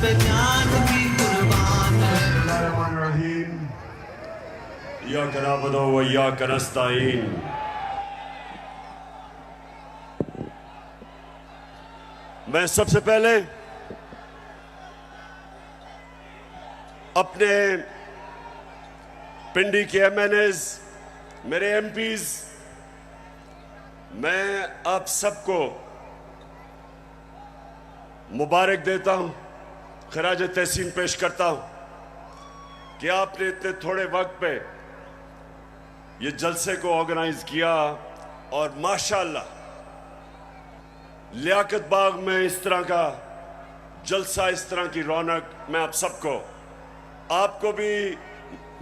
पे जान भी कुर्बान है। इय्याका नअबुदु व इय्याका नस्तईन। मैं सबसे पहले अपने पिंडी के एमएनएज, मेरे एमपीज, मैं आप सबको मुबारक देता हूं, खराज तहसीन पेश करता हूं कि आपने इतने थोड़े वक्त पे ये जलसे को ऑर्गेनाइज किया और माशाअल्लाह लियाकत बाग में इस तरह का जलसा, इस तरह की रौनक, मैं आप सबको, आपको भी,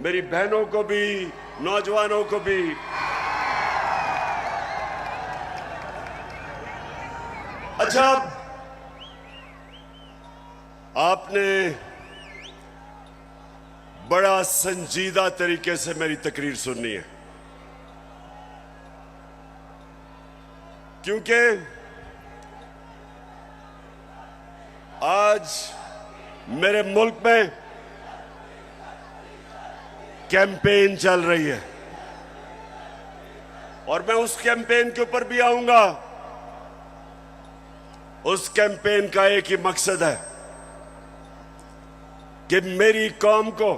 मेरी बहनों को भी, नौजवानों को भी अच्छा, आपने बड़ा संजीदा तरीके से मेरी तकरीर सुननी है, क्योंकि आज मेरे मुल्क में कैंपेन चल रही है और मैं उस कैंपेन के ऊपर भी आऊंगा। उस कैंपेन का एक ही मकसद है कि मेरी कौम को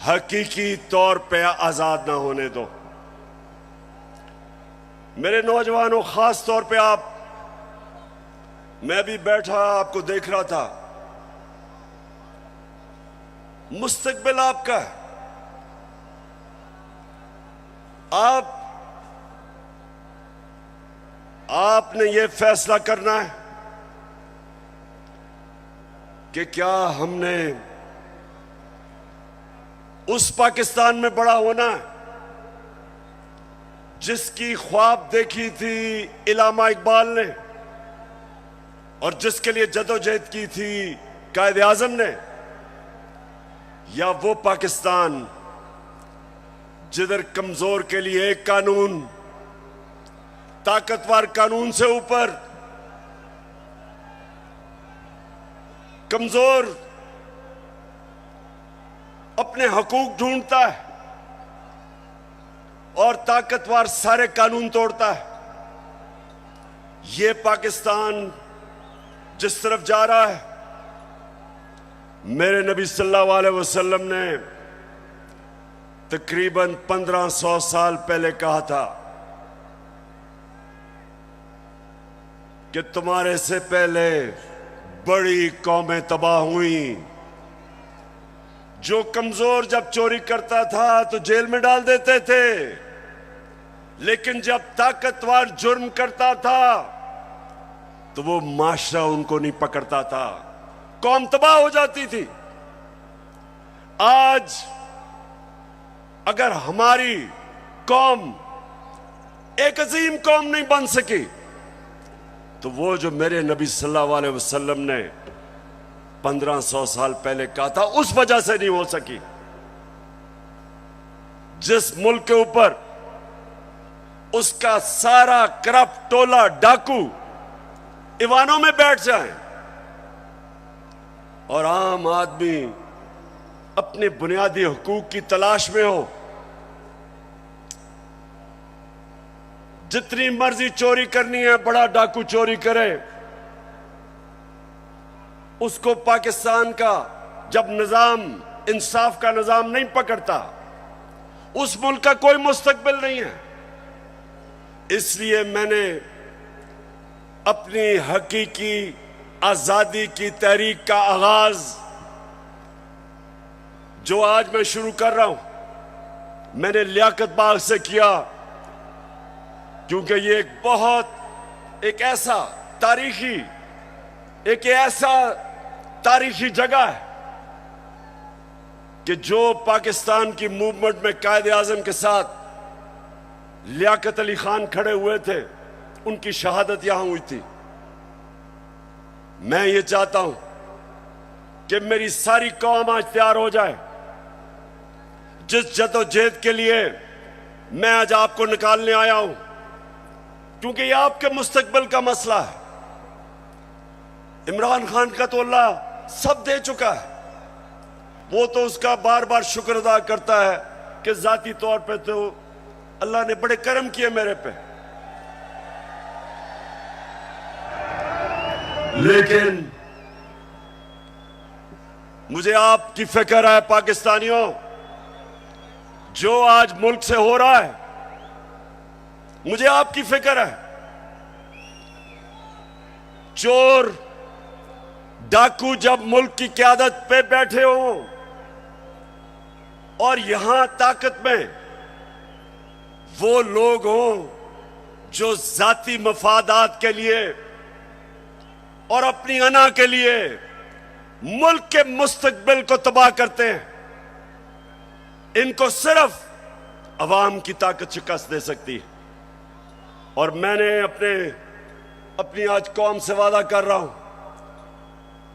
हकीकी तौर पे आजाद ना होने दो। मेरे नौजवानों, खास तौर पे आप, मैं भी बैठा आपको देख रहा था, मुस्तकबिल आपका है। आपने ये फैसला करना है कि क्या हमने उस पाकिस्तान में बड़ा होना है जिसकी ख्वाब देखी थी इल्लामा इकबाल ने और जिसके लिए जदोजहद की थी कायदे आजम ने, या वो पाकिस्तान जिधर कमजोर के लिए एक कानून, ताकतवर कानून से ऊपर कमजोर अपने हकूक ढूंढता है और ताकतवर सारे कानून तोड़ता है। ये पाकिस्तान जिस तरफ जा रहा है, मेरे नबी सल्लल्लाहु अलैहि वसल्लम ने तकरीबन 1500 साल पहले कहा था कि तुम्हारे से पहले बड़ी कौमें तबाह हुई। जो कमजोर जब चोरी करता था तो जेल में डाल देते थे, लेकिन जब ताकतवर जुर्म करता था तो वो माशरा उनको नहीं पकड़ता था, कौम तबाह हो जाती थी। आज अगर हमारी कौम एक अजीम कौम नहीं बन सकी तो वो जो मेरे नबी सल्लल्लाहु अलैहि वसल्लम ने 1500 साल पहले कहा था, उस वजह से नहीं हो सकी। जिस मुल्क के ऊपर उसका सारा करप्ट टोला डाकू ईवानों में बैठ जाए और आम आदमी अपने बुनियादी हुकूक की तलाश में हो, जितनी मर्जी चोरी करनी है बड़ा डाकू चोरी करे, उसको पाकिस्तान का जब निजाम, इंसाफ का निजाम नहीं पकड़ता, उस मुल्क का कोई मुस्तकबिल नहीं है। इसलिए मैंने अपनी हकीकी आजादी की तहरीक का आगाज जो आज मैं शुरू कर रहा हूं, मैंने लियाकत बाग से किया, क्योंकि ये एक ऐसा तारीखी जगह है कि जो पाकिस्तान की मूवमेंट में कायदे आजम के साथ लियाकत अली खान खड़े हुए थे, उनकी शहादत यहां हुई थी। मैं ये चाहता हूं कि मेरी सारी कौम आज तैयार हो जाए। जिस जदोजहद के लिए मैं आज आपको निकालने आया हूं, क्योंकि ये आपके मुस्तकबिल का मसला है। इमरान खान का तो अल्लाह सब दे चुका है। वो तो उसका बार बार शुक्र अदा करता है कि जाती तौर पे तो अल्लाह ने बड़े करम किए मेरे पे। लेकिन मुझे आपकी फिक्र है पाकिस्तानियों, जो आज मुल्क से हो रहा है, मुझे आपकी फिक्र है। चोर डाकू जब मुल्क की क़यादत पे बैठे हों और यहां ताकत में वो लोग हों जो जाती मफादात के लिए और अपनी अना के लिए मुल्क के मुस्तकबिल को तबाह करते हैं, इनको सिर्फ अवाम की ताकत शिकस्त दे सकती है। और मैंने अपनी आज कौम से वादा कर रहा हूं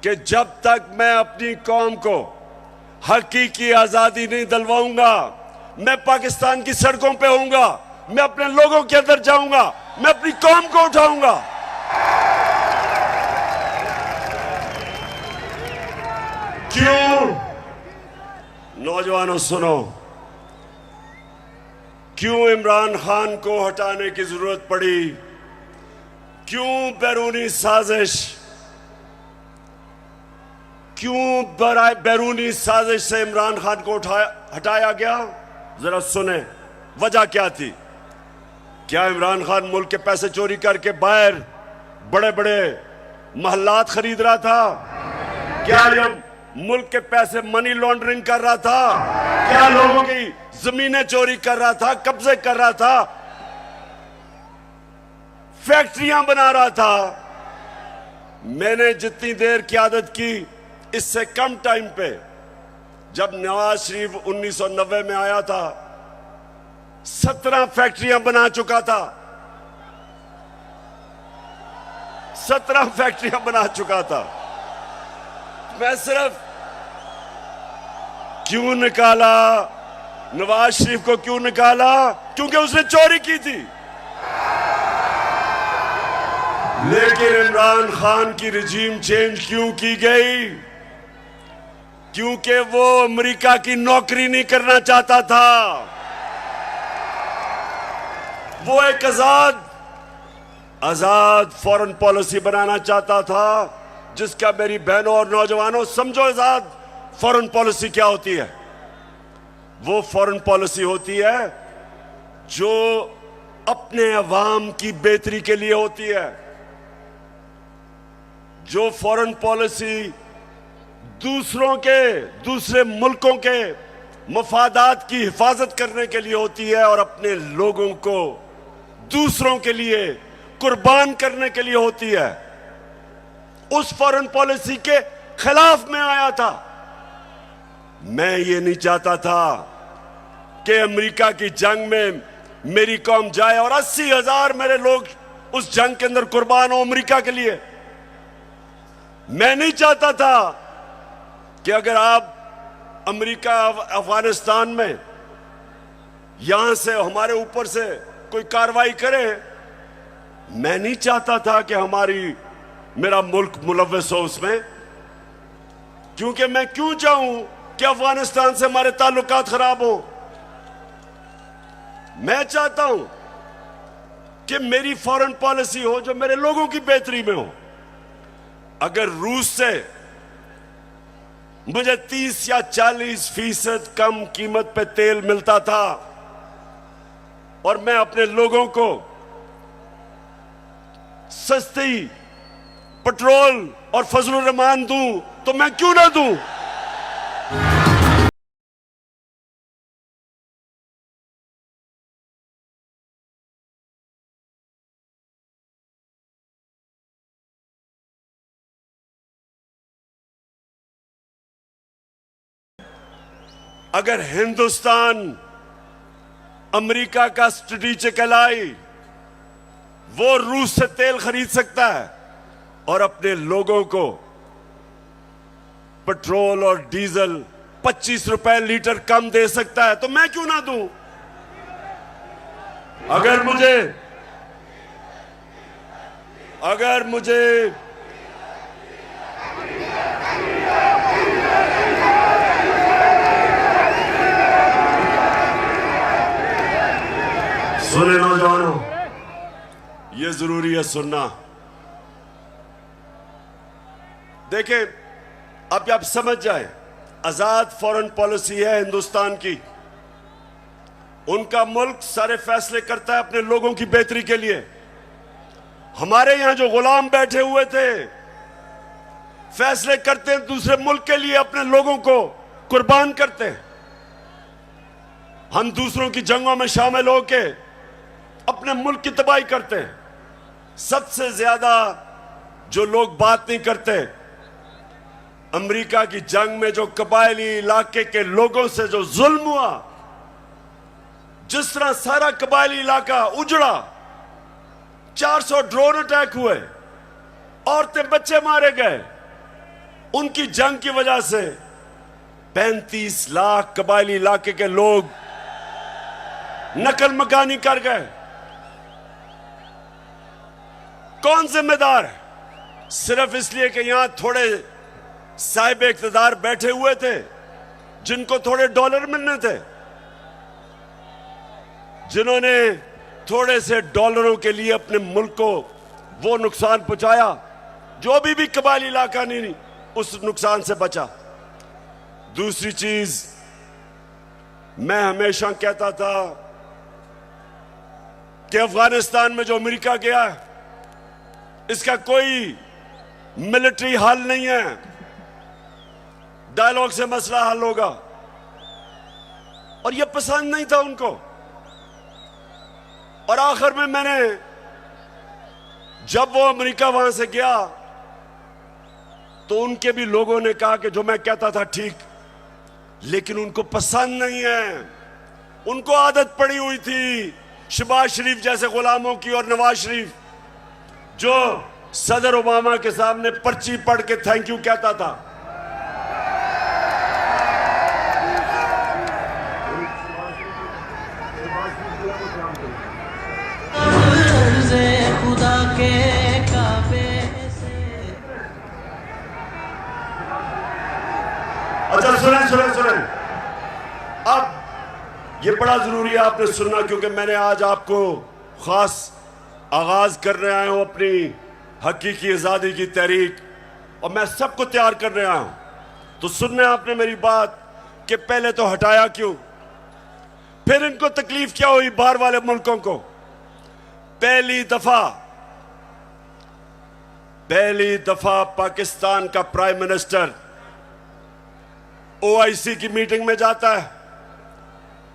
कि जब तक मैं अपनी कौम को हकीकी आजादी नहीं दिलवाऊंगा, मैं पाकिस्तान की सड़कों पे होऊंगा, मैं अपने लोगों के अंदर जाऊंगा, मैं अपनी कौम को उठाऊंगा। क्यों? नौजवानों सुनो, क्यों इमरान खान को हटाने की जरूरत पड़ी? क्यों बैरूनी साजिश, क्यों बैरूनी साजिश से इमरान खान को हटाया गया? जरा सुने वजह क्या थी। क्या इमरान खान मुल्क के पैसे चोरी करके बाहर बड़े बड़े महल्लात खरीद रहा था? क्या ये मुल्क के पैसे मनी लॉन्ड्रिंग कर रहा था? क्या लोगों की जमीनें चोरी कर रहा था, कब्जे कर रहा था, फैक्ट्रियां बना रहा था? मैंने जितनी देर क़यादत की, इससे कम टाइम पे, जब नवाज शरीफ 1990 में आया था, 17 फैक्ट्रियां बना चुका था। 17 फैक्ट्रियां बना चुका था। मैं सिर्फ क्यों निकाला नवाज शरीफ को? क्यों निकाला? क्योंकि उसने चोरी की थी। लेकिन इमरान खान की रिजीम चेंज क्यों की गई? क्योंकि वो अमेरिका की नौकरी नहीं करना चाहता था। वो एक आजाद फॉरेन पॉलिसी बनाना चाहता था, जिसका मेरी बहनों और नौजवानों समझो आजाद फॉरेन पॉलिसी क्या होती है। वो फॉरेन पॉलिसी होती है जो अपने अवाम की बेहतरी के लिए होती है। जो फॉरेन पॉलिसी दूसरे मुल्कों के मफादात की हिफाजत करने के लिए होती है और अपने लोगों को दूसरों के लिए कुर्बान करने के लिए होती है, उस फॉरेन पॉलिसी के खिलाफ में आया था। मैं ये नहीं चाहता था कि अमेरिका की जंग में मेरी कौम जाए और 80,000 मेरे लोग उस जंग के अंदर कुर्बान हो अमेरिका के लिए। मैं नहीं चाहता था कि अगर आप अमेरिका अफगानिस्तान में यहां से हमारे ऊपर से कोई कार्रवाई करे, मैं नहीं चाहता था कि मेरा मुल्क मुलव्वस हो उसमें। क्योंकि मैं क्यों चाहूं कि अफगानिस्तान से हमारे ताल्लुकात खराब हो? मैं चाहता हूं कि मेरी फॉरेन पॉलिसी हो जो मेरे लोगों की बेहतरी में हो। अगर रूस से मुझे 30 या 40% कम कीमत पे तेल मिलता था और मैं अपने लोगों को सस्ती पेट्रोल और फजलुर रहमान दूं, तो मैं क्यों ना दूं? अगर हिंदुस्तान अमेरिका का स्ट्रेटेजिक एलाई, वो रूस से तेल खरीद सकता है और अपने लोगों को पेट्रोल और डीजल 25 रुपए लीटर कम दे सकता है, तो मैं क्यों ना दूं? सुने नौजवानों, ये जरूरी है सुनना। देखें, अब आप समझ जाए, आजाद फॉरेन पॉलिसी है हिंदुस्तान की। उनका मुल्क सारे फैसले करता है अपने लोगों की बेहतरी के लिए। हमारे यहां जो गुलाम बैठे हुए थे, फैसले करते हैं दूसरे मुल्क के लिए, अपने लोगों को कुर्बान करते हैं। हम दूसरों की जंगों में शामिल होके अपने मुल्क की तबाही करते हैं। सबसे ज्यादा जो लोग बात नहीं करते, अमेरिका की जंग में जो कबायली इलाके के लोगों से जो जुल्म हुआ, जिस तरह सारा कबायली इलाका उजड़ा, 400 ड्रोन अटैक हुए, औरतें बच्चे मारे गए, उनकी जंग की वजह से 35 लाख कबायली इलाके के लोग नकल मकानी कर गए। कौन जिम्मेदार है? सिर्फ इसलिए कि यहां थोड़े साहिब इख्तिदार बैठे हुए थे जिनको थोड़े डॉलर मिलने थे, जिन्होंने थोड़े से डॉलरों के लिए अपने मुल्क को वो नुकसान पहुंचाया जो अभी भी कबायली इलाका नहीं उस नुकसान से बचा। दूसरी चीज, मैं हमेशा कहता था कि अफगानिस्तान में जो अमेरिका गया है, इसका कोई मिलिट्री हल नहीं है, डायलॉग से मसला हल होगा। और यह पसंद नहीं था उनको। और आखिर में मैंने, जब वो अमेरिका वहां से गया, तो उनके भी लोगों ने कहा कि जो मैं कहता था ठीक, लेकिन उनको पसंद नहीं है। उनको आदत पड़ी हुई थी शहबाज शरीफ जैसे गुलामों की, और नवाज शरीफ जो सदर ओबामा के सामने पर्ची पढ़ के थैंक यू कहता था। खुदा के काबे से। अच्छा सुने, अब ये बड़ा जरूरी है आपने सुनना, क्योंकि मैंने आज आपको खास आगाज करने आया हूं अपनी हकीकी आजादी की तहरीक, और मैं सबको तैयार करने आया हूं। तो सुनने आपने मेरी बात कि पहले तो हटाया क्यों, फिर इनको तकलीफ क्या हुई बाहर वाले मुल्कों को। पहली दफा पाकिस्तान का प्राइम मिनिस्टर OIC की मीटिंग में जाता है,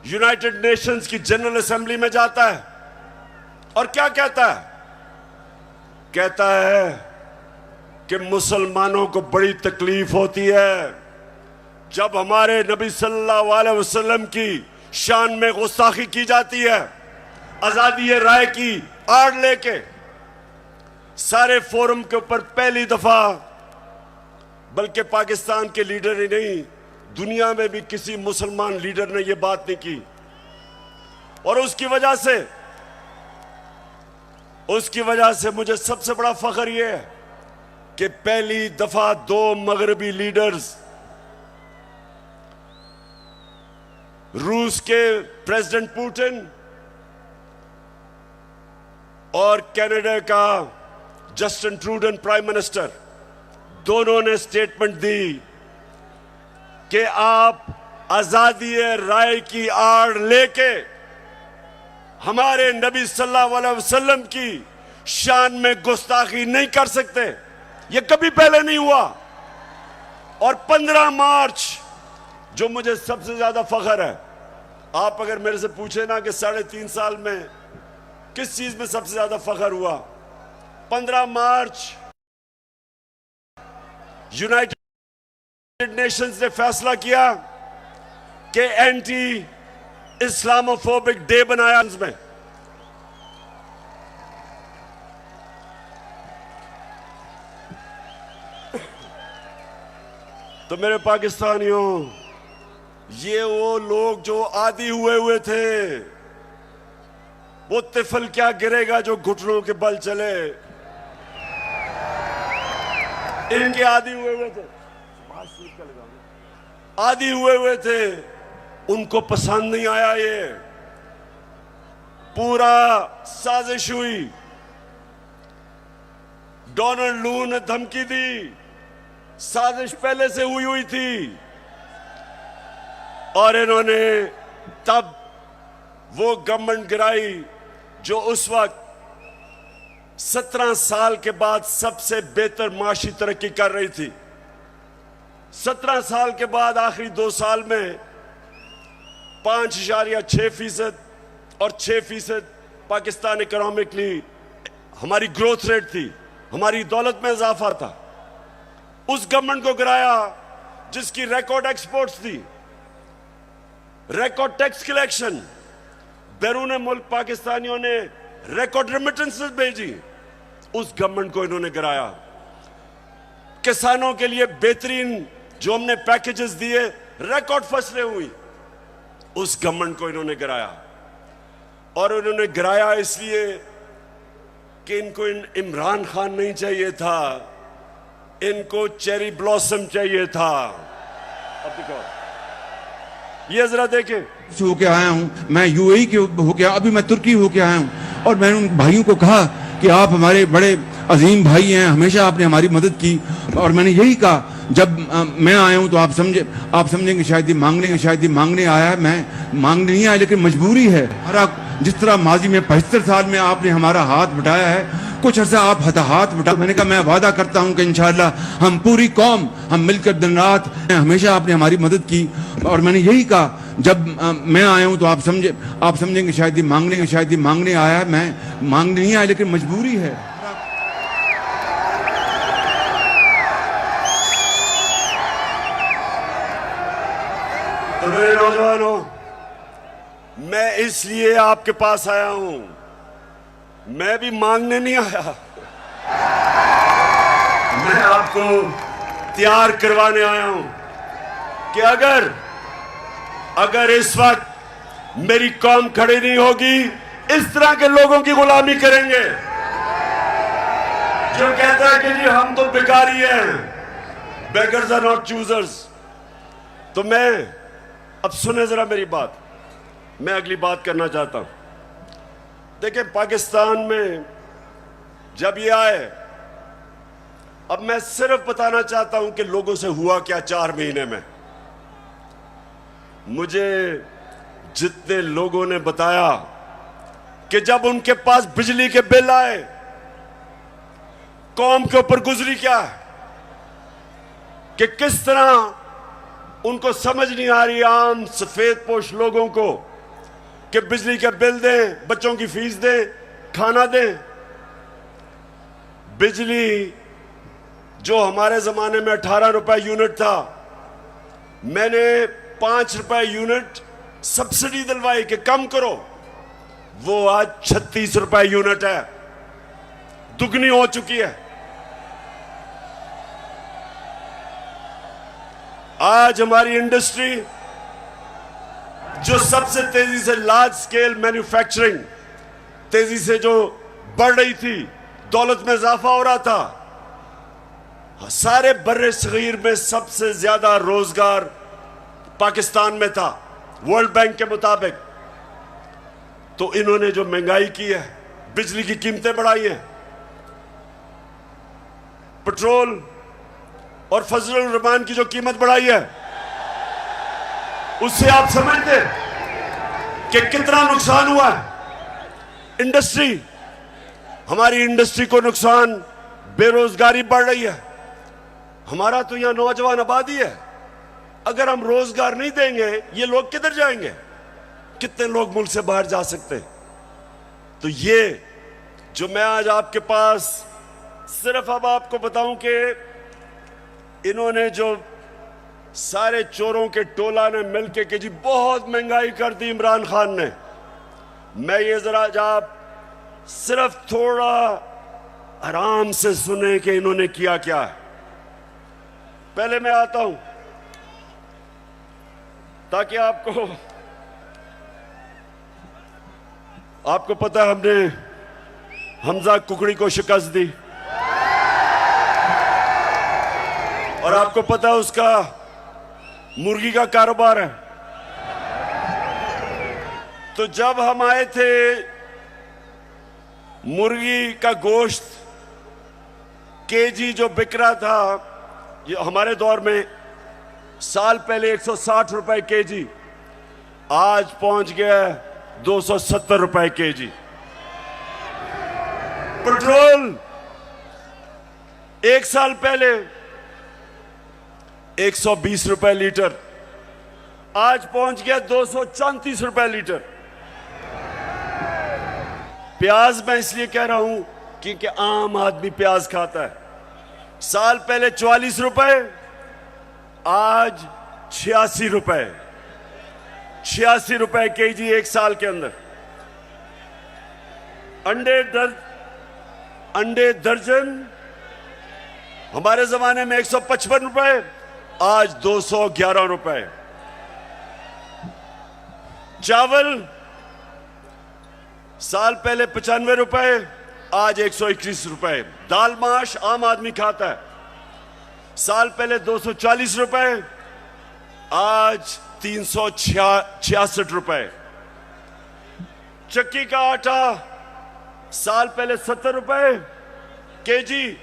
यूनाइटेड नेशंस की जनरल असेंबली में जाता है, और क्या कहता है? कहता है कि मुसलमानों को बड़ी तकलीफ होती है जब हमारे नबी सल्लल्लाहु अलैहि वसल्लम की शान में गुस्ताखी की जाती है। आजादी राय की आड़ लेके सारे फोरम के ऊपर पहली दफा, बल्कि पाकिस्तान के लीडर ही नहीं, दुनिया में भी किसी मुसलमान लीडर ने यह बात नहीं की। और उसकी वजह से मुझे सबसे बड़ा फख्र यह है कि पहली दफा 2 मगरबी लीडर्स, रूस के प्रेसिडेंट पुतिन और कनाडा का जस्टिन ट्रूडो प्राइम मिनिस्टर, दोनों ने स्टेटमेंट दी कि आप आजादी राय की आड़ लेके हमारे नबी सल्लल्लाहु अलैहि वसल्लम की शान में गुस्ताखी नहीं कर सकते। यह कभी पहले नहीं हुआ। और 15 मार्च, जो मुझे सबसे ज्यादा फख्र है, आप अगर मेरे से पूछे ना कि 3.5 साल में किस चीज में सबसे ज्यादा फख्र हुआ, 15 मार्च यूनाइटेड नेशंस ने फैसला किया कि एंटी इस्लामोफोबिक डे बनाया में। तो मेरे पाकिस्तानियों, ये वो लोग जो आदी हुए थे, वो तिफल क्या गिरेगा जो घुटनों के बल चले, इनके आदी हुए थे, आदी हुए थे, उनको पसंद नहीं आया ये। पूरा साजिश हुई। डोनाल्ड लू ने धमकी दी, साजिश पहले से हुई थी, और इन्होंने तब वो गवर्नमेंट गिराई जो उस वक्त 17 साल के बाद सबसे बेहतर माशी तरक्की कर रही थी। 17 साल के बाद आखिरी 2 साल में 5.6% और 6% पाकिस्तान इकोनॉमिकली हमारी ग्रोथ रेट थी, हमारी दौलत में इजाफा था। उस गवर्नमेंट को गिराया जिसकी रिकॉर्ड एक्सपोर्ट्स थी, रिकॉर्ड टैक्स कलेक्शन, बैरून मुल्क पाकिस्तानियों ने रिकॉर्ड रेमिटेंसेस भेजी। उस गवर्नमेंट को इन्होंने गिराया। किसानों के लिए बेहतरीन जो हमने पैकेजेस दिए, रिकॉर्ड फसलें हुई, उस गवर्नमेंट को इन्होंने गिराया। और उन्होंने गिराया इसलिए कि इनको इमरान खान नहीं चाहिए था, इनको चेरी ब्लॉसम चाहिए था। अब देखो, ये जरा देखें, होके आया हूँ मैं, यूएई के होके, अभी मैं तुर्की होके आया हूँ, और मैंने उन भाइयों को कहा कि आप हमारे बड़े अजीम भाई हैं, हमेशा आपने हमारी मदद की। और मैंने यही कहा, जब मैं आया हूँ तो आप समझेंगे शायद ये मांगने आया है। मैं मांगने नहीं आया, लेकिन मजबूरी है। हमारा जिस तरह माजी में 75 साल में आपने हमारा हाथ बटाया है, कुछ अर्सा आप हाथ बटा। मैंने कहा मैं वादा करता हूं कि इंशाअल्लाह हम पूरी कौम, हम मिलकर दिन रात, हमेशा आपने हमारी मदद की। और मैंने यही कहा, जब मैं आया हूं तो आप समझेंगे शायद ये मांगने आया है। मैं मांगने नहीं आया, लेकिन मजबूरी है। तो मेरे नौजवानों, मैं इसलिए आपके पास आया हूं, मैं भी मांगने नहीं आया, मैं आपको तैयार करवाने आया हूं कि अगर इस वक्त मेरी कौम खड़ी नहीं होगी, इस तरह के लोगों की गुलामी करेंगे जो कहता है कि जी हम तो भिखारी हैं, बेगर्स आर नॉट चूजर्स। तो मैं, अब सुने जरा मेरी बात, मैं अगली बात करना चाहता हूं। देखिए, पाकिस्तान में जब ये आए, अब मैं सिर्फ बताना चाहता हूं कि लोगों से हुआ क्या 4 महीने में। मुझे जितने लोगों ने बताया कि जब उनके पास बिजली के बिल आए, कौम के ऊपर गुजरी क्या है, कि किस तरह उनको समझ नहीं आ रही, आम सफेद पोश लोगों को, कि बिजली के बिल दें, बच्चों की फीस दें, खाना दें। बिजली जो हमारे जमाने में 18 रुपए यूनिट था, मैंने 5 रुपए यूनिट सब्सिडी दिलवाई कि कम करो, वो आज 36 रुपए यूनिट है, दुगनी हो चुकी है। आज हमारी इंडस्ट्री जो सबसे तेजी से लार्ज स्केल मैन्युफैक्चरिंग तेजी से जो बढ़ रही थी, दौलत में इजाफा हो रहा था, सारे बर्रे सगीर में सबसे ज्यादा रोजगार पाकिस्तान में था वर्ल्ड बैंक के मुताबिक। तो इन्होंने जो महंगाई की है, बिजली की कीमतें बढ़ाई हैं, पेट्रोल और फजलुर रहमान की जो कीमत बढ़ाई है, उससे आप समझते कि कितना नुकसान हुआ है इंडस्ट्री, हमारी इंडस्ट्री को नुकसान, बेरोजगारी बढ़ रही है। हमारा तो यहां नौजवान आबादी है, अगर हम रोजगार नहीं देंगे ये लोग किधर जाएंगे? कितने लोग मुल्क से बाहर जा सकते हैं? तो ये जो मैं आज आपके पास सिर्फ अब आपको बताऊं कि इन्होंने जो सारे चोरों के टोला ने मिलके कि जी बहुत महंगाई कर दी इमरान खान ने, मैं ये जरा आप सिर्फ थोड़ा आराम से सुने कि इन्होंने किया क्या है। पहले मैं आता हूं ताकि आपको पता है, हमने हमजा कुकड़ी को शिकस्त दी, और आपको पता है उसका मुर्गी का कारोबार है। तो जब हम आए थे मुर्गी का गोश्त केजी जो बिक रहा था, ये हमारे दौर में साल पहले 160 रुपए केजी, आज पहुंच गया 270 रुपए केजी। पेट्रोल एक साल पहले 120 रुपए लीटर, आज पहुंच गया 234 रुपए लीटर। प्याज मैं इसलिए कह रहा हूं क्योंकि आम आदमी प्याज खाता है। साल पहले 44 रुपए, आज 86 रुपए, 86 रुपए केजी एक साल के अंदर। अंडे दर्जन हमारे जमाने में 155 रुपए, आज 211 रुपए। चावल साल पहले 95 रुपए, आज 121 रुपए। दाल माश आम आदमी खाता है, साल पहले 240 रुपए, आज 366 रुपए। चक्की का आटा साल पहले 70 रुपए केजी,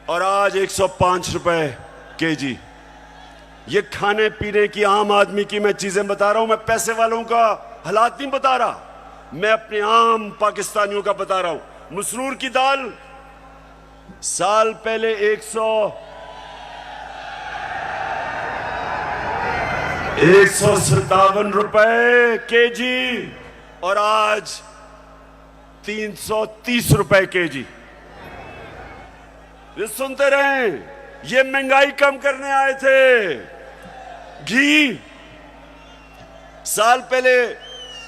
और आज 105 रुपए केजी। ये खाने पीने की आम आदमी की मैं चीजें बता रहा हूं, मैं पैसे वालों का हालात नहीं बता रहा, मैं अपने आम पाकिस्तानियों का बता रहा हूं। मसरूर की दाल साल पहले 157 रुपए केजी, और आज 330 रुपए केजी। ये सुनते रहे, ये महंगाई कम करने आए थे। घी साल पहले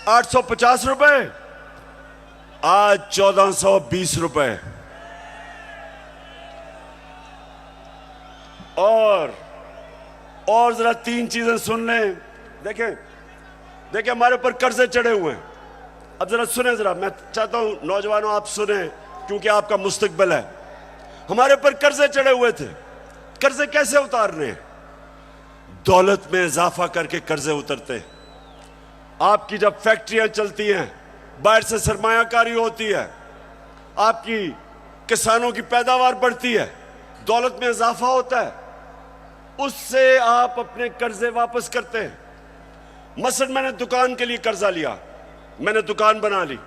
850 रुपए, आज 1420 रुपए। और जरा तीन चीजें सुन लें। देखें हमारे ऊपर कर्जे चढ़े हुए हैं। अब जरा सुने, जरा मैं चाहता हूं नौजवानों आप सुने, क्योंकि आपका मुस्तकबिल है। हमारे ऊपर कर्जे चढ़े हुए थे। कर्जे कैसे उतारने हैं? दौलत में इजाफा करके कर्जे उतरते हैं। आपकी जब फैक्ट्रियां चलती हैं, बाहर से सरमायाकारी होती है, आपकी किसानों की पैदावार बढ़ती है, दौलत में इजाफा होता है, उससे आप अपने कर्जे वापस करते हैं। मसलन मैंने दुकान के लिए कर्जा लिया, मैंने दुकान बना ली,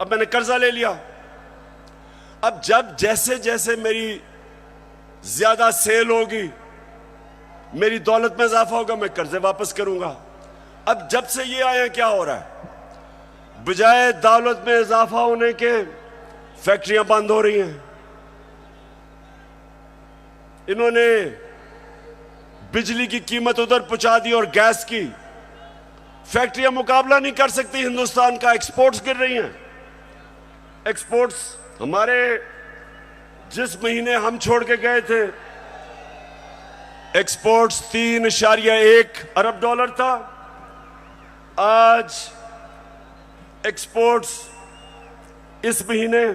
अब मैंने कर्जा ले लिया। अब जब जैसे जैसे मेरी ज्यादा सेल होगी, मेरी दौलत में इजाफा होगा, मैं कर्जे वापस करूंगा। अब जब से ये आया, क्या हो रहा है? बजाय दौलत में इजाफा होने के फैक्ट्रियां बंद हो रही हैं। इन्होंने बिजली की कीमत उधर पहुंचा दी और गैस की। फैक्ट्रियां मुकाबला नहीं कर सकती हिंदुस्तान का, एक्सपोर्ट्स गिर रही हैं। एक्सपोर्ट्स हमारे जिस महीने हम छोड़ के गए थे, एक्सपोर्ट्स 3.1 अरब डॉलर था, आज एक्सपोर्ट्स इस महीने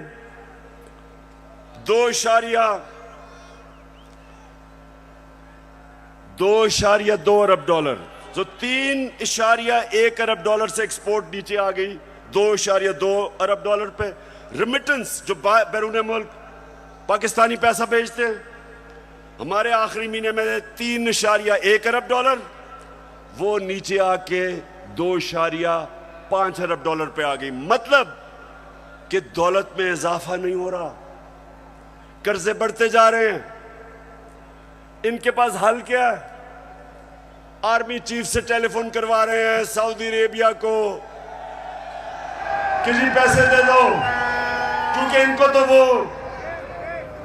2.2 अरब डॉलर, जो 3.1 अरब डॉलर से एक्सपोर्ट नीचे आ गई 2.2 अरब डॉलर पे। रिमिटेंस जो बैरून मुल्क पाकिस्तानी पैसा भेजते हैं, हमारे आखिरी महीने में 3.1 अरब डॉलर, वो नीचे आके 2.5 अरब डॉलर पे आ गई। मतलब कि दौलत में इजाफा नहीं हो रहा, कर्जे बढ़ते जा रहे हैं। इनके पास हल क्या है? आर्मी चीफ से टेलीफोन करवा रहे हैं सऊदी अरेबिया को कि जी पैसे दे दो, क्योंकि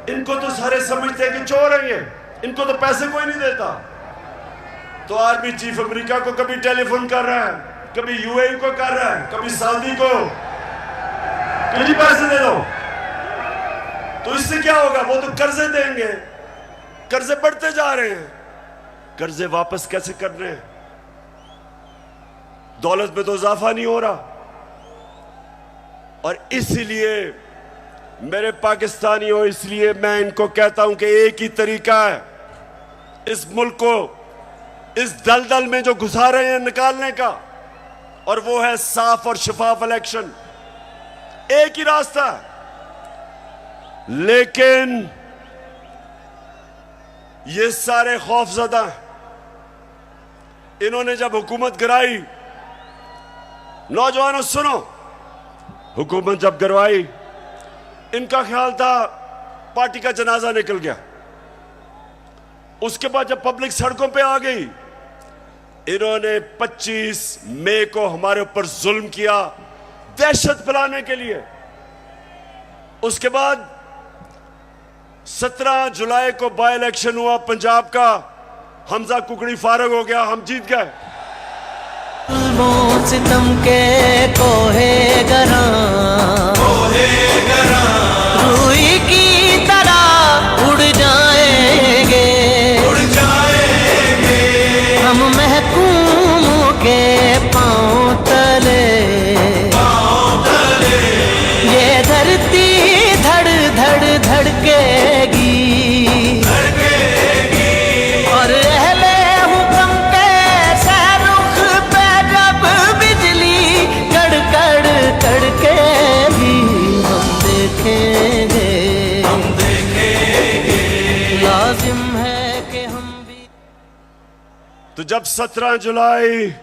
इनको तो सारे समझते हैं कि चोर है ये, इनको तो पैसे कोई नहीं देता। तो आर्मी चीफ अमेरिका को कभी टेलीफोन कर रहा है, कभी यूएई को कर रहा है, कभी सऊदी को कि जी पैसे दे दो। तो इससे क्या होगा? वो तो कर्जे देंगे, कर्जे बढ़ते जा रहे हैं। कर्जे वापस कैसे कर रहे हैं? दौलत में तो इजाफा नहीं हो रहा। और इसलिए मेरे पाकिस्तानियों, इसलिए मैं इनको कहता हूं कि एक ही तरीका है इस मुल्क को इस दलदल में जो घुसा रहे हैं निकालने का, और वो है साफ और शफाफ इलेक्शन। एक ही रास्ता है। लेकिन ये सारे खौफजदा हैं। इन्होंने जब हुकूमत गिराई, नौजवानों सुनो, हुकूमत जब गिरवाई, इनका ख्याल था पार्टी का जनाजा निकल गया। उसके बाद जब पब्लिक सड़कों पे आ गई, इन्होंने 25 मई को हमारे ऊपर जुल्म किया दहशत फैलाने के लिए। उसके बाद 17 जुलाई को बाई इलेक्शन हुआ पंजाब का, हमजा कुकड़ी फारग हो गया, हम जीत गए। सितम के कोहे गरा रूई की तरह उड़ जाएंगे हम महकूमों के पांव तले। ये धरती धड़ धड़ धड़केगी और अहले हुक्म के सहरुख पे जब बिजली कड़कड़ कड़केगी हम देखेंगे लाजिम है कि हम भी। तो जब 17 जुलाई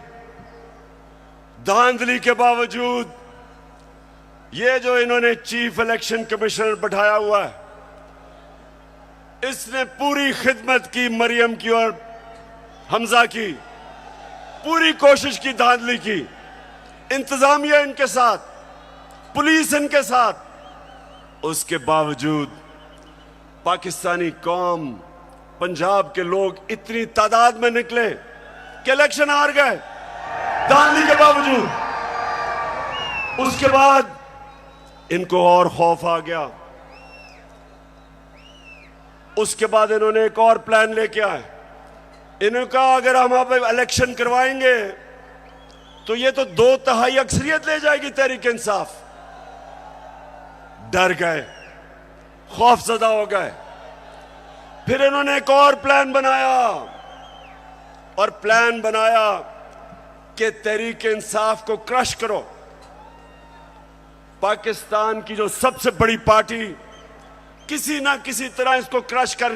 धांधली के बावजूद ये जो इन्होंने चीफ इलेक्शन कमिश्नर बैठाया हुआ है, इसने पूरी खिदमत की मरियम की और हमजा की, पूरी कोशिश की, धांधली की, इंतजामिया इनके साथ, पुलिस इनके साथ। उसके बावजूद पाकिस्तानी कौम, पंजाब के लोग इतनी तादाद में निकले कि इलेक्शन हार गए धांधली के बावजूद। उसके बाद इनको और खौफ आ गया। उसके बाद इन्होंने एक और प्लान लेके आए। इन्होंने कहा अगर हम अब इलेक्शन करवाएंगे तो ये तो 2/3 अक्सरियत ले जाएगी तहरीक इंसाफ। डर गए, खौफजदा हो गए। फिर इन्होंने एक और प्लान बनाया, और प्लान बनाया कि तहरीक इंसाफ को क्रश करो। पाकिस्तान की जो सबसे बड़ी पार्टी, किसी ना किसी तरह इसको क्रश कर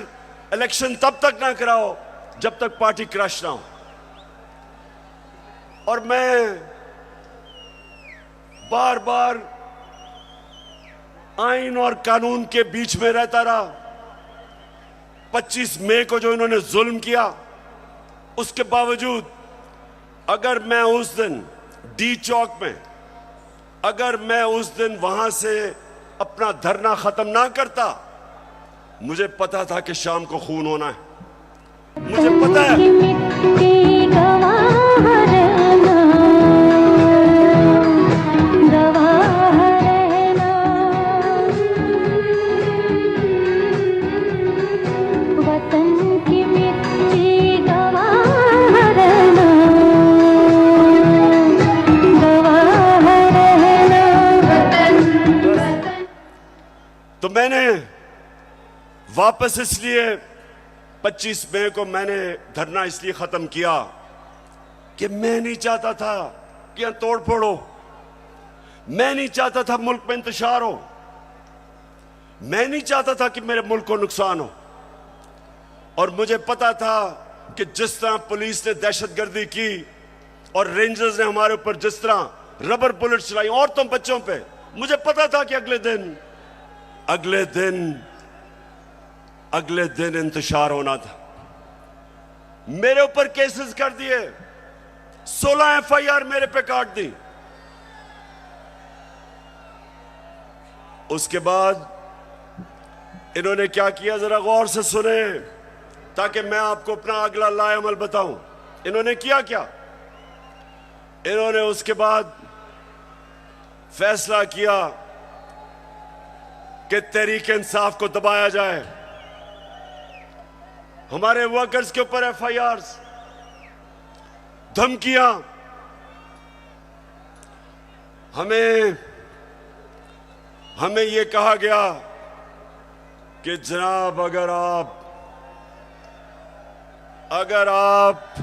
इलेक्शन तब तक ना कराओ जब तक पार्टी क्रश ना हो। और मैं बार बार आइन और कानून के बीच में रहता रहा। 25 मई को जो इन्होंने जुल्म किया, उसके बावजूद अगर मैं उस दिन डी चौक में, अगर मैं उस दिन वहां से अपना धरना खत्म ना करता, मुझे पता था कि शाम को खून होना है। मुझे पता है तो मैंने वापस इसलिए 25 मई को मैंने धरना इसलिए खत्म किया कि मैं नहीं चाहता था कि यहां तोड़ फोड़ हो, मैं नहीं चाहता था मुल्क में इंतशार हो, मैं नहीं चाहता था कि मेरे मुल्क को नुकसान हो। और मुझे पता था कि जिस तरह पुलिस ने दहशतगर्दी की और रेंजर्स ने हमारे ऊपर जिस तरह रबर बुलेट चलाई औरतों बच्चों पे, मुझे पता था कि अगले दिन इंतशार होना था। मेरे ऊपर केसेस कर दिए, 16 FIR मेरे पे काट दी। उसके बाद इन्होंने क्या किया, जरा गौर से सुने ताकि मैं आपको अपना अगला लाएअमल बताऊं। इन्होंने किया क्या? इन्होंने उसके बाद फैसला किया कि तहरीक इंसाफ को दबाया जाए। हमारे वर्कर्स के ऊपर FIRs, धमकियां, हमें यह कहा गया कि जनाब अगर आप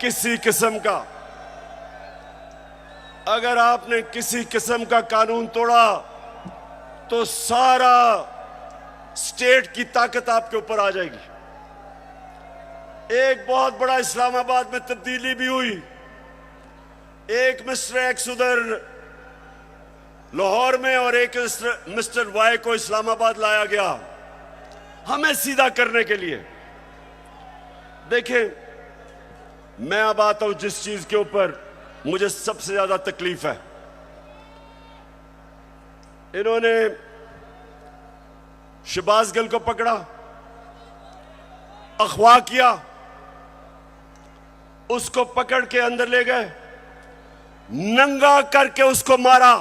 किसी किस्म का अगर आपने किसी किस्म का कानून तोड़ा तो सारा स्टेट की ताकत आपके ऊपर आ जाएगी। एक बहुत बड़ा इस्लामाबाद में तब्दीली भी हुई। एक मिस्टर एक्स उधर लाहौर में और एक मिस्टर वाई को इस्लामाबाद लाया गया हमें सीधा करने के लिए। देखें, मैं अब आता हूं जिस चीज के ऊपर मुझे सबसे ज्यादा तकलीफ है। इन्होंने शहबाज गिल को पकड़ा, अगवा किया, उसको पकड़ के अंदर ले गए, नंगा करके उसको मारा।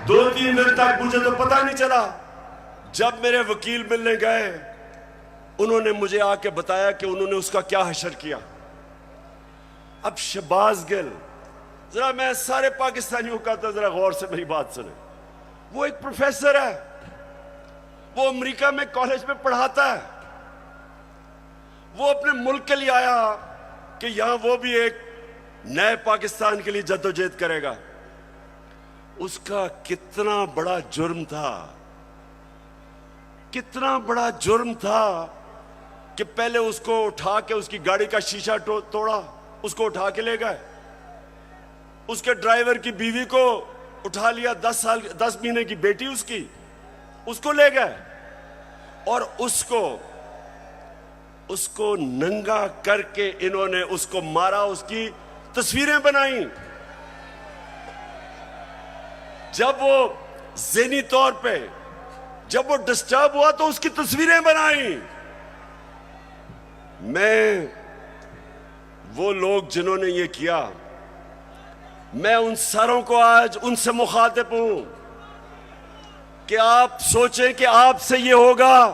दो तीन दिन तक मुझे तो पता नहीं चला। जब मेरे वकील मिलने गए, उन्होंने मुझे आके बताया कि उन्होंने उसका क्या हशर किया। अब शहबाज गिल, जरा मैं सारे पाकिस्तानियों का तो जरा गौर से मेरी बात सुने। वो एक प्रोफेसर है, वो अमेरिका में कॉलेज में पढ़ाता है। वो अपने मुल्क के लिए आया कि यहां वो भी एक नए पाकिस्तान के लिए जद्दोजहद करेगा। उसका कितना बड़ा जुर्म था, कितना बड़ा जुर्म था कि पहले उसको उठा के उसकी गाड़ी का शीशा तोड़ा, उसको उठा के ले गए। उसके ड्राइवर की बीवी को उठा लिया, 10 महीने की बेटी उसकी, उसको ले गए और उसको नंगा करके इन्होंने उसको मारा, उसकी तस्वीरें बनाई। जब वो ज़हनी तौर पे जब वो डिस्टर्ब हुआ तो उसकी तस्वीरें बनाई। मैं वो लोग जिन्होंने ये किया, मैं उन सारों को आज उनसे मुखातिब हूं कि आप सोचें कि आपसे ये होगा,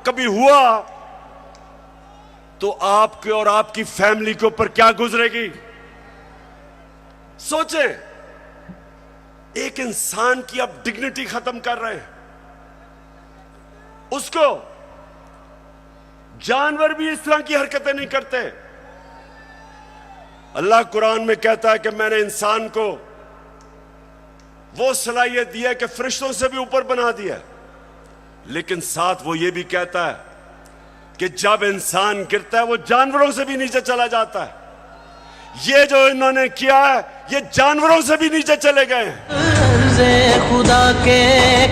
कभी हुआ तो आपके और आपकी फैमिली के ऊपर क्या गुजरेगी। सोचें, एक इंसान की आप डिग्निटी खत्म कर रहे हैं। उसको जानवर भी इस तरह की हरकतें नहीं करते। अल्लाह कुरान में कहता है कि मैंने इंसान को वो सलाहियत दी है कि फरिश्तों से भी ऊपर बना दिया, लेकिन साथ वो ये भी कहता है कि जब इंसान गिरता है वो जानवरों से भी नीचे चला जाता है। ये जो इन्होंने किया है, ये जानवरों से भी नीचे चले गए हैं। खुदा के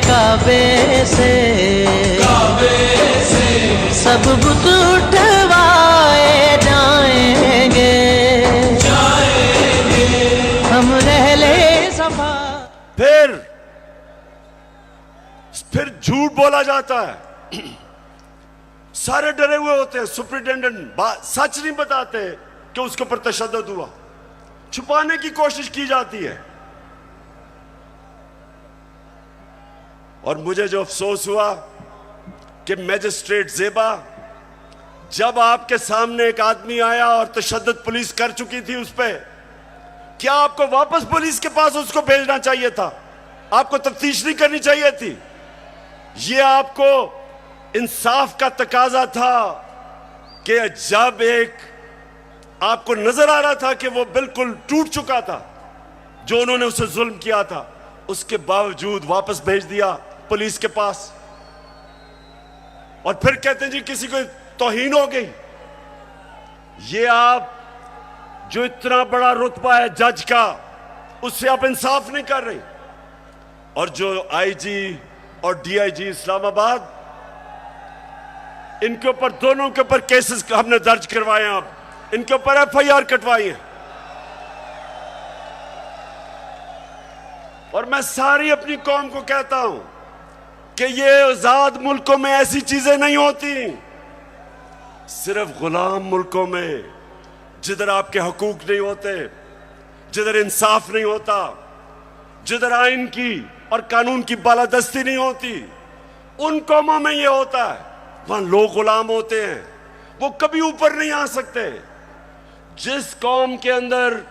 काबे से सब बुत उठवाए जाएंगे, हम रहले सफा। फिर झूठ बोला जाता है। सारे डरे हुए होते हैं। सुपरिटेंडेंट सच नहीं बताते कि उसके ऊपर तशद्दुद हुआ, छुपाने की कोशिश की जाती है। और मुझे जो अफसोस हुआ कि मैजिस्ट्रेट ज़ेबा, जब आपके सामने एक आदमी आया और तशद्दुद पुलिस कर चुकी थी उस पर, क्या आपको वापस पुलिस के पास उसको भेजना चाहिए था? आपको तफ्तीश नहीं करनी चाहिए थी? ये आपको इंसाफ का तकाजा था कि जब एक आपको नजर आ रहा था कि वो बिल्कुल टूट चुका था, जो उन्होंने उसे जुल्म किया था, उसके बावजूद वापस भेज दिया पुलिस के पास। और फिर कहते हैं जी किसी को तौहीन हो गई। ये आप जो इतना बड़ा रुतबा है जज का, उससे आप इंसाफ नहीं कर रहे। और जो आईजी और डीआईजी इस्लामाबाद, इनके ऊपर, दोनों के ऊपर केसेस हमने दर्ज करवाए हैं, आप इनके ऊपर एफआईआर कटवाई है। और मैं सारी अपनी कौम को कहता हूं कि ये आजाद मुल्कों में ऐसी चीजें नहीं होती। सिर्फ गुलाम मुल्कों में, जिधर आपके हकूक नहीं होते, जिधर इंसाफ नहीं होता, जिधर आइन की और कानून की बालादस्ती नहीं होती, उन कौमों में ये होता है। वहां लोग गुलाम होते हैं, वो कभी ऊपर नहीं आ सकते। जिस कौम के अंदर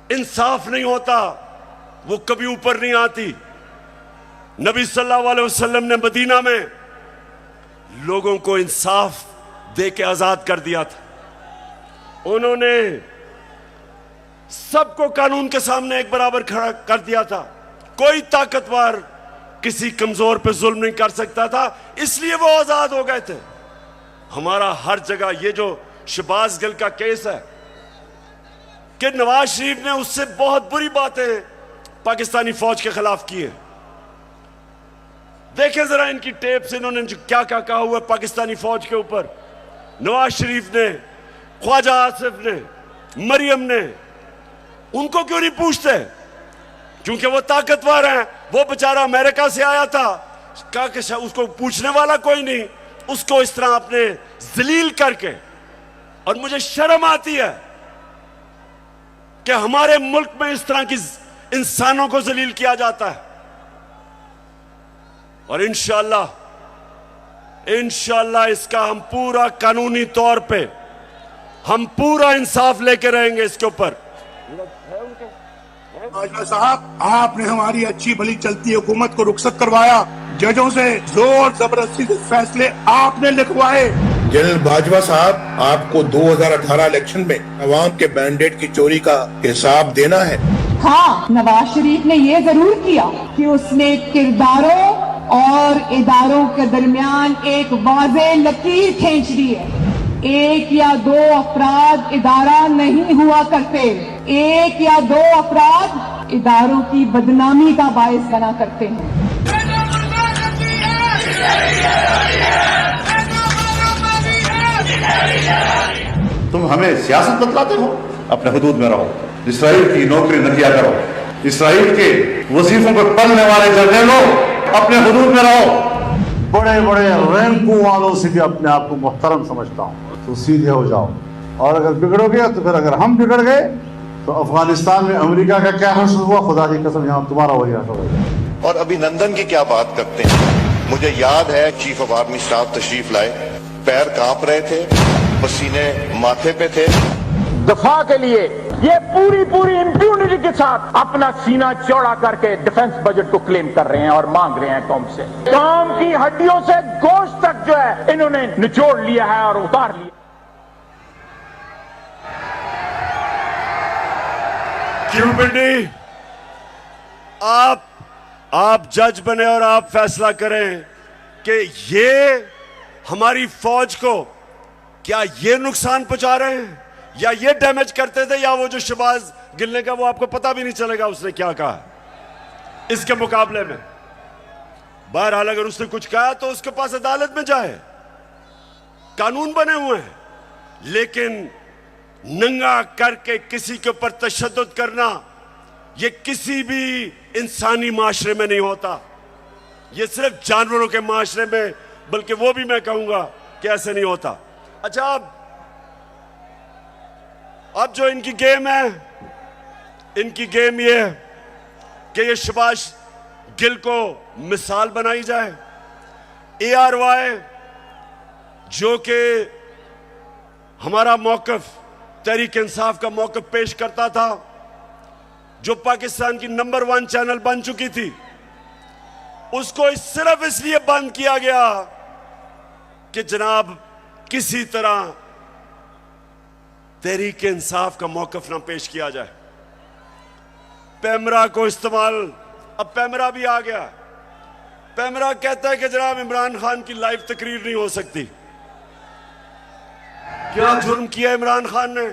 इंसाफ नहीं होता, वो कभी ऊपर नहीं आती। नबी सल्लल्लाहु अलैहि वसल्लम ने मदीना में लोगों को इंसाफ दे के आजाद कर दिया था। उन्होंने सबको कानून के सामने एक बराबर खड़ा कर दिया था। कोई ताकतवर किसी कमजोर पे जुल्म नहीं कर सकता था, इसलिए वो आजाद हो गए थे। हमारा हर जगह ये जो शहबाज गिल का केस है कि नवाज शरीफ ने उससे बहुत बुरी बातें पाकिस्तानी फौज के खिलाफ की है। देखें जरा इनकी टेप से इन्होंने जो क्या क्या कहा हुआ है पाकिस्तानी फौज के ऊपर। नवाज शरीफ ने, ख्वाजा आसिफ ने, मरियम ने, उनको क्यों नहीं पूछते? क्योंकि वो ताकतवर हैं। वो बेचारा अमेरिका से आया था, कहा कि उसको पूछने वाला कोई नहीं, उसको इस तरह आपने जलील करके। और मुझे शर्म आती है कि हमारे मुल्क में इस तरह की इंसानों को जलील किया जाता है। और इंशाअल्लाह इसका हम पूरा कानूनी तौर पे हम पूरा इंसाफ लेके रहेंगे इसके ऊपर। बाजवा साहब, आपने हमारी अच्छी भली चलती हुकूमत को रुखसत करवाया, जजों से जोर जबरदस्ती से फैसले आपने लिखवाए। जनरल बाजवा साहब, आपको 2018 इलेक्शन में अवाम के मैंडेट की चोरी का हिसाब देना है। हाँ, नवाज शरीफ ने ये जरूर किया कि उसने किरदारों और इदारों के दरमियान एक वाज़ेह लकीर खींच दी है। एक या दो अफराद इदारा नहीं हुआ करते, एक या दो अफराद इदारों की बदनामी का बायस बना करते हैं। तुम हमें सियासत बतलाते हो, अपने हुदूद में रहो। इसराइल की नौकरी न किया करो। इसराइल के वजीफों पर पलने वाले जर्नलों, अपने हुदूद में रहो। बड़े बड़े रैंकों वालों से भी अपने आप को मुहतरम समझता हूँ, तो सीधे हो जाओ। और अगर बिगड़ोगे तो फिर अगर हम बिगड़ गए तो अफगानिस्तान में अमेरिका का क्या हश्र हुआ, खुदा की कसम यहाँ तुम्हारा वही हश्र होगा। और अभिनंदन की क्या बात करते हैं। मुझे याद है चीफ ऑफ आर्मी स्टाफ तशरीफ लाए, पैर कांप रहे थे, पसीने माथे पे थे। दफा के लिए ये पूरी इंप्यूनिटी के साथ अपना सीना चौड़ा करके डिफेंस बजट को क्लेम कर रहे हैं और मांग रहे हैं कौम से। कौम की हड्डियों से गोश्त तक जो है इन्होंने निचोड़ लिया है और उतार लिया। क्यों पिंडी, आप जज बने और आप फैसला करें कि ये हमारी फौज को क्या ये नुकसान पहुंचा रहे हैं या ये डैमेज करते थे, या वो जो शहबाज गिल ने का वो आपको पता भी नहीं चलेगा उसने क्या कहा इसके मुकाबले में। बहरहाल अगर उसने कुछ कहा तो उसके पास अदालत में जाए, कानून बने हुए हैं। लेकिन नंगा करके किसी के ऊपर तशद्दुद करना ये किसी भी इंसानी माशरे में नहीं होता, ये सिर्फ जानवरों के माशरे में, बल्कि वो भी मैं कहूंगा कि ऐसे नहीं होता। अच्छा, अब जो इनकी गेम है, इनकी गेम ये है कि ये शहबाज गिल को मिसाल बनाई जाए। ARY जो कि हमारा मौकफ, तहरीक इंसाफ का मौकफ पेश करता था, जो पाकिस्तान की नंबर 1 चैनल बन चुकी थी, उसको सिर्फ इसलिए बंद किया गया कि जनाब किसी तरह तहरीक इंसाफ का मौकफ ना पेश किया जाए। पैमरा को इस्तेमाल, अब पैमरा भी आ गया। पैमरा कहता है कि जनाब इमरान खान की लाइव तकरीर नहीं हो सकती। क्या जुर्म किया इमरान खान ने?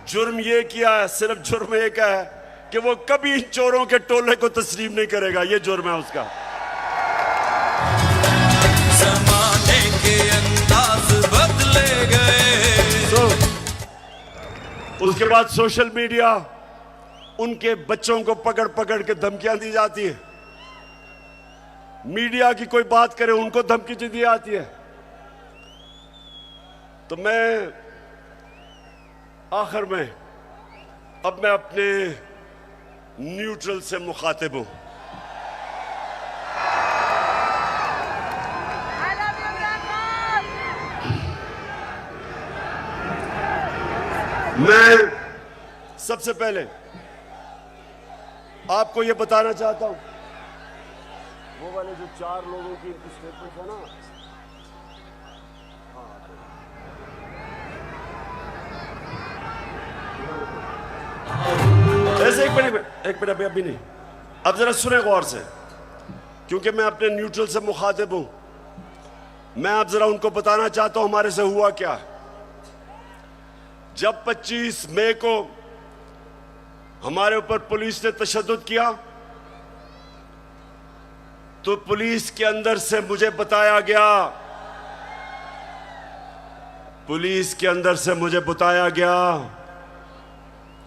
जुर्म ये किया है, सिर्फ जुर्म एक है कि वो कभी इन चोरों के टोले को तस्लीम नहीं करेगा। ये जुर्म है उसका। ज़माने के अंदाज बदले गए। उसके बाद सोशल मीडिया, उनके बच्चों को पकड़ पकड़ के धमकियां दी जाती है। मीडिया की कोई बात करे उनको धमकी दी जाती है। तो मैं आखिर में अब मैं अपने न्यूट्रल से मुखातिब हूं। मैं सबसे पहले आपको यह बताना चाहता हूं, वो वाले जो 4 लोगों की इनकी स्टेटमेंट है ना, एक मिनट अभी नहीं। अब जरा सुने गौर से, क्योंकि मैं अपने न्यूट्रल से मुखातिब हूं। मैं अब जरा उनको बताना चाहता हूं हमारे से हुआ क्या। जब 25 मई को हमारे ऊपर पुलिस ने तशद्दुद किया, तो पुलिस के अंदर से मुझे बताया गया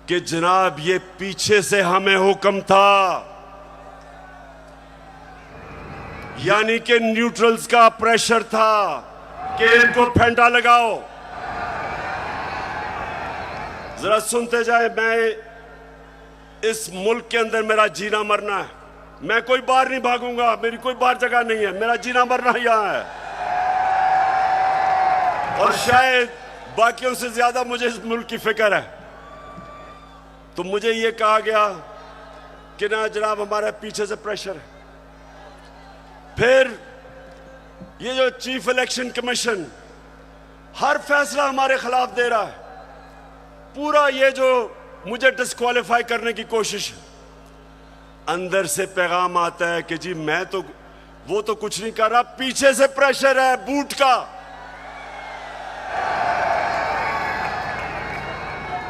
कि जनाब ये पीछे से हमें हुक्म था, यानी कि न्यूट्रल्स का प्रेशर था कि इनको फेंटा लगाओ। जरा सुनते जाए, मैं इस मुल्क के अंदर मेरा जीना मरना है। मैं कोई बाहर नहीं भागूंगा, मेरी कोई बाहर जगह नहीं है, मेरा जीना मरना यहां है। और शायद बाकियों से ज्यादा मुझे इस मुल्क की फिक्र है। तो मुझे यह कहा गया कि ना जनाब हमारे पीछे से प्रेशर है। फिर ये जो चीफ इलेक्शन कमीशन हर फैसला हमारे खिलाफ दे रहा है, पूरा ये जो मुझे डिस्क्वालीफाई करने की कोशिश है, अंदर से पैगाम आता है कि जी मैं तो वो तो कुछ नहीं कर रहा, पीछे से प्रेशर है बूट का।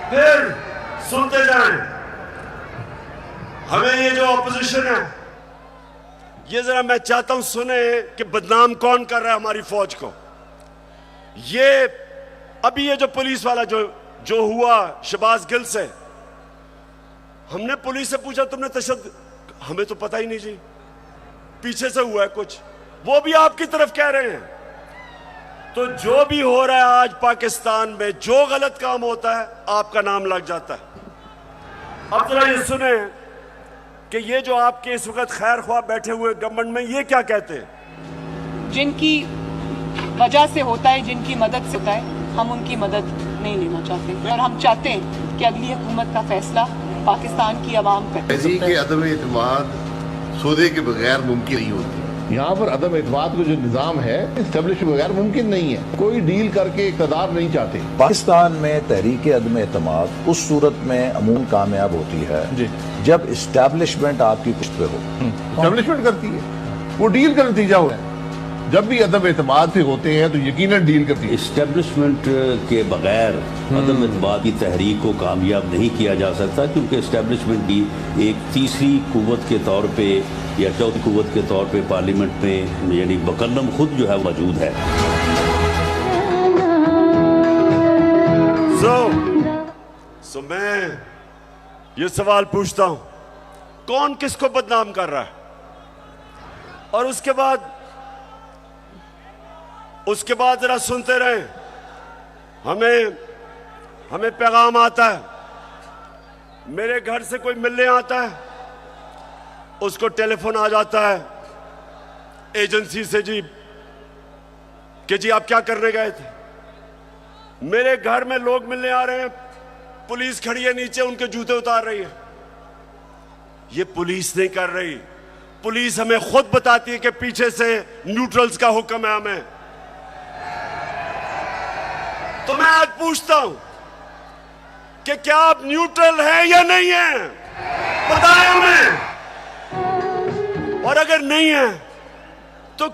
फिर सुनते जाएं, हमें ये जो ऑपोजिशन है, ये जरा मैं चाहता हूं सुने कि बदनाम कौन कर रहा है हमारी फौज को। ये अभी ये जो पुलिस वाला जो हुआ शहबाज गिल से, हमने पुलिस से पूछा तुमने तशद्दुद, हमें तो पता ही नहीं जी, पीछे से हुआ है कुछ, वो भी आपकी तरफ कह रहे हैं। तो जो भी हो रहा है आज पाकिस्तान में, जो गलत काम होता है आपका नाम लग जाता है। अब जरा ये सुने कि ये जो आपके इस वक्त खैर ख्वाह बैठे हुए गवर्नमेंट में, ये क्या कहते हैं। जिनकी वजह से होता है, जिनकी मदद से होता है, हम उनकी मदद नहीं लेना चाहते और हम चाहते हैं कि अगली हुकूमत का फैसला पाकिस्तान की आवाम करे। के अदम एतमाद सौदे के बगैर मुमकिन नहीं होती। यहाँ पर अदम एतमाद का जो निज़ाम है इस्टेब्लिश के बगैर मुमकिन नहीं है। कोई डील करके इक़्तिदार नहीं चाहते। पाकिस्तान में तहरीक अदम एतमाद उस सूरत में अमूमन कामयाब होती है जी, जब इस्टेब्लिशमेंट आपकी पुष्ट पे हो। इस्टेब्लिशमेंट करती है, वो डील का नतीजा हो है। जब भी अदम एतमाद से होते हैं तो यकीनन डील करती है। इस्टेब्लिशमेंट के बगैर अदम एतमाद की तहरीक को कामयाब नहीं किया जा सकता, क्योंकि इस्टेब्लिशमेंट की एक तीसरी कुव्वत के तौर पे या चौथी कुव्वत के तौर पे पार्लियामेंट में यानी मुकल्लम खुद जो है मौजूद है। सो मैं ये सवाल पूछता हूं, कौन किसको बदनाम कर रहा है। और उसके बाद जरा सुनते रहे, हमें पैगाम आता है, मेरे घर से कोई मिलने आता है, उसको टेलीफोन आ जाता है एजेंसी से जी कि जी आप क्या करने गए थे। मेरे घर में लोग मिलने आ रहे हैं, पुलिस खड़ी है नीचे, उनके जूते उतार रही है। ये पुलिस नहीं कर रही, पुलिस हमें खुद बताती है कि पीछे से न्यूट्रल्स का हुक्म है हमें। तो मैं आज पूछता हूं कि क्या आप न्यूट्रल हैं या नहीं हैं, बताएं हमें। और अगर नहीं है तो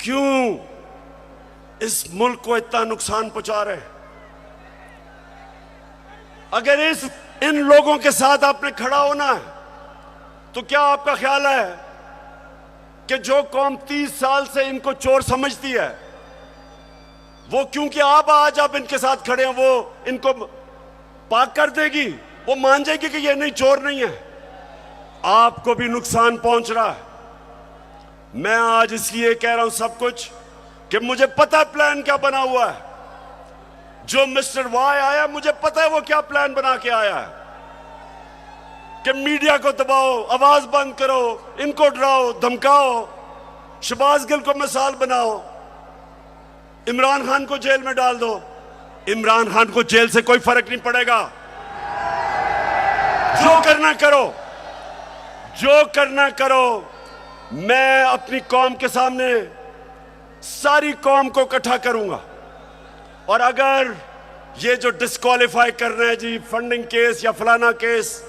क्यों इस मुल्क को इतना नुकसान पहुंचा रहे हैं। अगर इन लोगों के साथ आपने खड़ा होना है, तो क्या आपका ख्याल है कि जो कौम 30 साल से इनको चोर समझती है, वो क्योंकि आज आप इनके साथ खड़े हैं, वो इनको पाक कर देगी, वो मान जाएगी कि ये नहीं, चोर नहीं है। आपको भी नुकसान पहुंच रहा है। मैं आज इसलिए कह रहा हूं सब कुछ कि मुझे पता है प्लान क्या बना हुआ है। जो मिस्टर वाई आया, मुझे पता है वो क्या प्लान बना के आया है कि मीडिया को दबाओ, आवाज बंद करो, इनको डराओ धमकाओ, शहबाज गिल को मिसाल बनाओ, इमरान खान को जेल में डाल दो। इमरान खान को जेल से कोई फर्क नहीं पड़ेगा। जो करना करो। मैं अपनी कौम के सामने सारी कौम को इकट्ठा करूंगा, और अगर ये जो डिस्क्वालीफाई कर रहे हैं जी, फंडिंग केस या फलाना केस,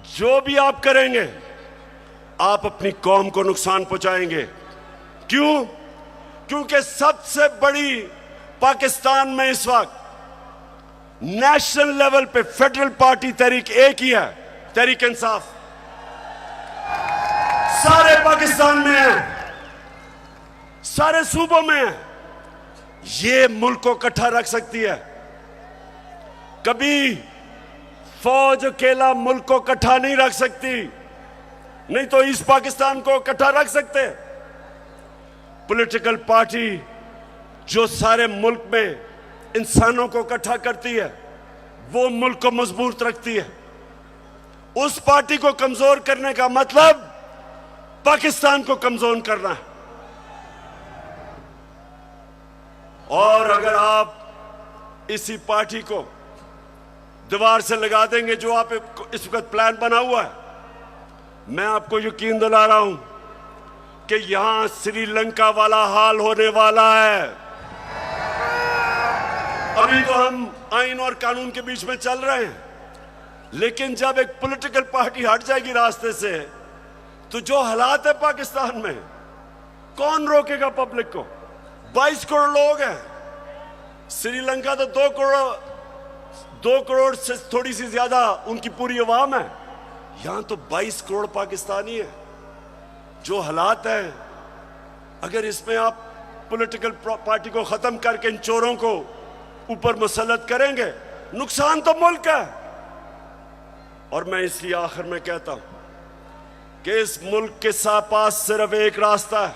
जो भी आप करेंगे आप अपनी कौम को नुकसान पहुंचाएंगे। क्यों? क्योंकि सबसे बड़ी पाकिस्तान में इस वक्त नेशनल लेवल पे फेडरल पार्टी तहरीक एक ही है, तहरीक इंसाफ। सारे पाकिस्तान में है, सारे सूबों में है। ये मुल्क को इकट्ठा रख सकती है। कभी फौज अकेला मुल्क को इकट्ठा नहीं रख सकती, नहीं तो ईस्ट पाकिस्तान को इकट्ठा रख सकते। पॉलिटिकल पार्टी जो सारे मुल्क में इंसानों को इकट्ठा करती है, वो मुल्क को मजबूत रखती है। उस पार्टी को कमजोर करने का मतलब पाकिस्तान को कमजोर करना है। और अगर आप इसी पार्टी को दीवार से लगा देंगे, जो आप इस वक्त प्लान बना हुआ है, मैं आपको यकीन दिला रहा हूं कि यहां श्रीलंका वाला हाल होने वाला है। अभी तो हम आइन और कानून के बीच में चल रहे हैं, लेकिन जब एक पॉलिटिकल पार्टी हट जाएगी रास्ते से, तो जो हालात है पाकिस्तान में, कौन रोकेगा पब्लिक को? 22 करोड़ लोग हैं। श्रीलंका तो 2 करोड़ से थोड़ी सी ज्यादा उनकी पूरी आवाम है। यहां तो 22 करोड़ पाकिस्तानी है। जो हालात हैं, अगर इसमें आप पॉलिटिकल पार्टी को खत्म करके इन चोरों को ऊपर मुसल्लत करेंगे, नुकसान तो मुल्क है। और मैं इसलिए आखिर में कहता हूं कि इस मुल्क के पास सिर्फ एक रास्ता है,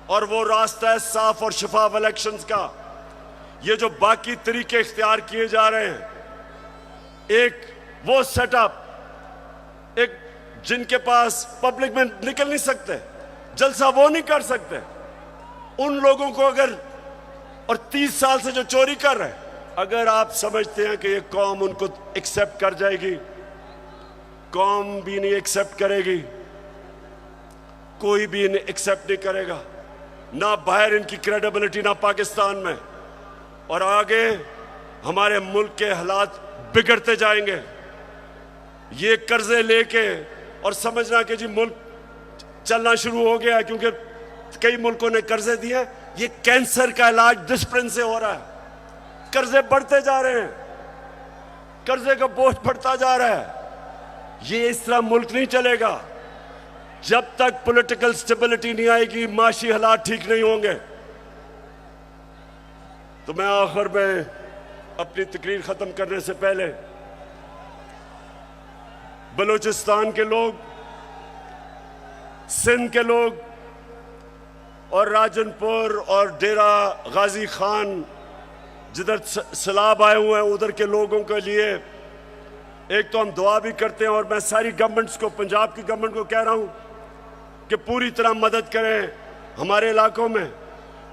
और वो रास्ता है साफ और शफाफ इलेक्शंस का। ये जो बाकी तरीके इख्तियार किए जा रहे हैं, एक वो सेटअप, एक जिनके पास पब्लिक में निकल नहीं सकते, जलसा वो नहीं कर सकते, उन लोगों को अगर, और 30 साल से जो चोरी कर रहे हैं, अगर आप समझते हैं कि ये कौम उनको एक्सेप्ट कर जाएगी, कौम भी नहीं एक्सेप्ट करेगी, कोई भी इन्हें एक्सेप्ट नहीं करेगा, ना बाहर इनकी क्रेडिबिलिटी, ना पाकिस्तान में। और आगे हमारे मुल्क के हालात बिगड़ते जाएंगे। ये कर्जे लेके और समझना कि जी मुल्क चलना शुरू हो गया, क्योंकि कई मुल्कों ने कर्जे दिए। ये कैंसर का इलाज डिसिप्लिन से हो रहा है। कर्जे बढ़ते जा रहे हैं, कर्जे का बोझ बढ़ता जा रहा है। ये इस तरह मुल्क नहीं चलेगा। जब तक पॉलिटिकल स्टेबिलिटी नहीं आएगी, माशी हालात ठीक नहीं होंगे। तो मैं आखिर में अपनी तकरीर खत्म करने से पहले बलूचिस्तान के लोग, सिंध के लोग और राजनपुर और डेरा गाजी खान जिधर सैलाब आए हुए हैं, उधर के लोगों के लिए एक तो हम दुआ भी करते हैं, और मैं सारी गवर्नमेंट्स को, पंजाब की गवर्नमेंट को कह रहा हूं कि पूरी तरह मदद करें हमारे इलाकों में।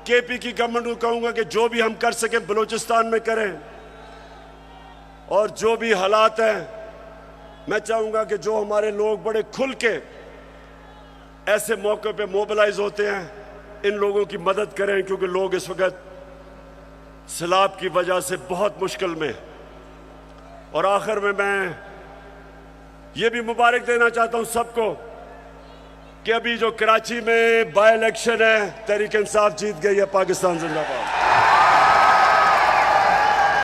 केपी की गवर्नमेंट को कहूंगा कि जो भी हम कर सकें बलूचिस्तान में करें, और जो भी हालात हैं, मैं चाहूंगा कि जो हमारे लोग बड़े खुल के ऐसे मौके पे मोबिलाइज होते हैं, इन लोगों की मदद करें, क्योंकि लोग इस वक्त सैलाब की वजह से बहुत मुश्किल में। और आखिर में मैं ये भी मुबारक देना चाहता हूं सबको कि अभी जो कराची में बाय इलेक्शन है, तहरीक इंसाफ जीत गई है। पाकिस्तान जिंदाबाद।